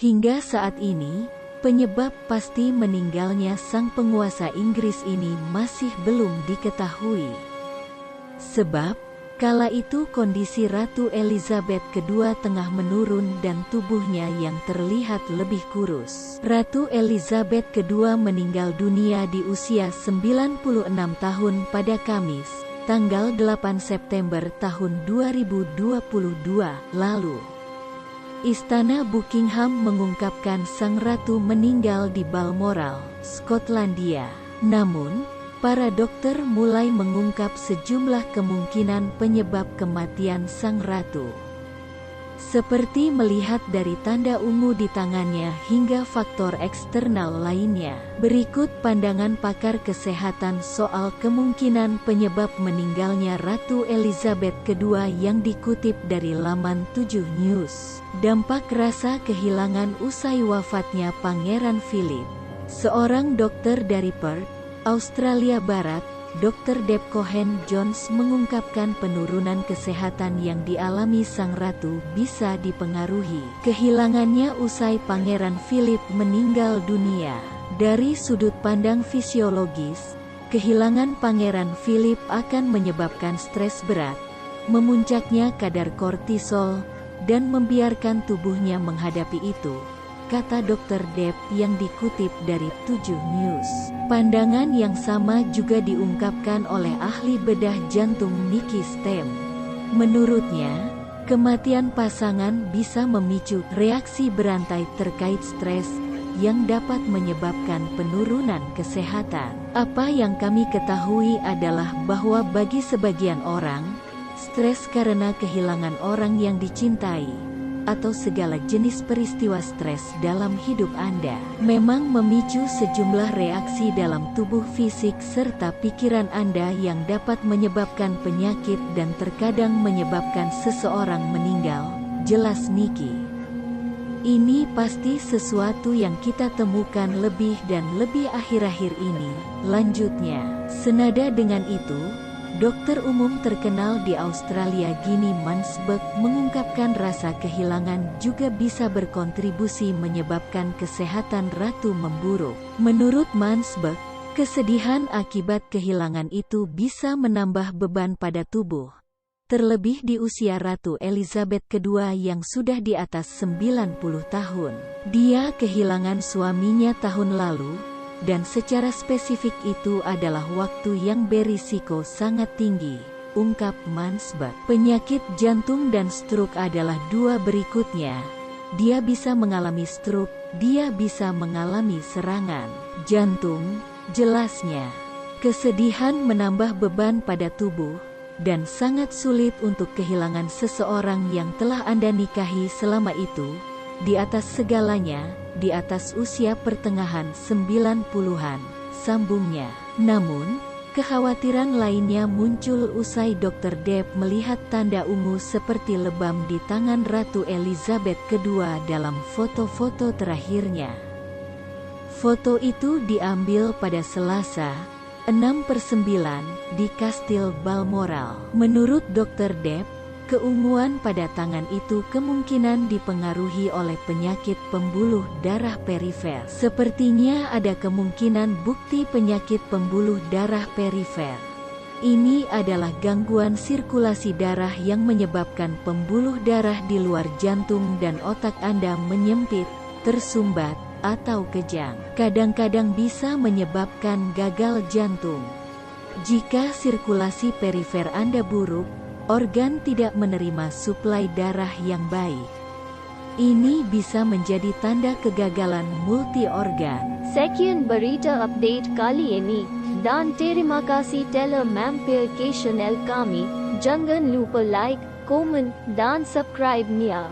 Hingga saat ini, penyebab pasti meninggalnya sang penguasa Inggris ini masih belum diketahui. Sebab, kala itu kondisi Ratu Elizabeth II tengah menurun dan tubuhnya yang terlihat lebih kurus. Ratu Elizabeth II meninggal dunia di usia 96 tahun pada Kamis, tanggal 8 September tahun 2022 lalu. Istana Buckingham mengungkapkan sang ratu meninggal di Balmoral, Skotlandia. Namun, para dokter mulai mengungkap sejumlah kemungkinan penyebab kematian sang ratu. Seperti melihat dari tanda ungu di tangannya hingga faktor eksternal lainnya. Berikut pandangan pakar kesehatan soal kemungkinan penyebab meninggalnya Ratu Elizabeth II yang dikutip dari laman 7 News. Dampak rasa kehilangan usai wafatnya Pangeran Philip. Seorang dokter dari Perth, Australia Barat, Dr. Deb Cohen-Jones mengungkapkan penurunan kesehatan yang dialami sang ratu bisa dipengaruhi kehilangannya usai Pangeran Philip meninggal dunia. Dari sudut pandang fisiologis, kehilangan Pangeran Philip akan menyebabkan stres berat, memuncaknya kadar kortisol, dan membiarkan tubuhnya menghadapi itu, kata Dr. Deb yang dikutip dari 7 News. Pandangan yang sama juga diungkapkan oleh ahli bedah jantung Nikki Stem. Menurutnya, kematian pasangan bisa memicu reaksi berantai terkait stres yang dapat menyebabkan penurunan kesehatan. Apa yang kami ketahui adalah bahwa bagi sebagian orang, stres karena kehilangan orang yang dicintai atau segala jenis peristiwa stres dalam hidup Anda memang memicu sejumlah reaksi dalam tubuh fisik serta pikiran Anda yang dapat menyebabkan penyakit dan terkadang menyebabkan seseorang meninggal, jelas Nikki. Ini pasti sesuatu yang kita temukan lebih dan lebih akhir-akhir ini, lanjutnya. Senada dengan itu, dokter umum terkenal di Australia Ginny Mansberg mengungkapkan rasa kehilangan juga bisa berkontribusi menyebabkan kesehatan ratu memburuk. Menurut Mansberg, kesedihan akibat kehilangan itu bisa menambah beban pada tubuh. Terlebih di usia Ratu Elizabeth II yang sudah di atas 90 tahun. Dia kehilangan suaminya tahun lalu, dan secara spesifik itu adalah waktu yang berisiko sangat tinggi, ungkap Mansberg. Penyakit jantung dan stroke adalah dua berikutnya. Dia bisa mengalami stroke, dia bisa mengalami serangan jantung, jelasnya. Kesedihan menambah beban pada tubuh, dan sangat sulit untuk kehilangan seseorang yang telah Anda nikahi selama itu, di atas segalanya, di atas usia pertengahan 90-an, sambungnya. Namun, kekhawatiran lainnya muncul usai Dr. Deb melihat tanda ungu seperti lebam di tangan Ratu Elizabeth II dalam foto-foto terakhirnya. Foto itu diambil pada Selasa, 6/9, di Kastil Balmoral. Menurut Dr. Deb, keunguan pada tangan itu kemungkinan dipengaruhi oleh penyakit pembuluh darah perifer. Sepertinya ada kemungkinan bukti penyakit pembuluh darah perifer. Ini adalah gangguan sirkulasi darah yang menyebabkan pembuluh darah di luar jantung dan otak Anda menyempit, tersumbat, atau kejang. Kadang-kadang bisa menyebabkan gagal jantung. Jika sirkulasi perifer Anda buruk, organ tidak menerima suplai darah yang baik. Ini bisa menjadi tanda kegagalan multi-organ. Sekian berita update kali ini, dan terima kasih telah mampir ke channel kami. Jangan lupa like, komen, dan subscribe-nya.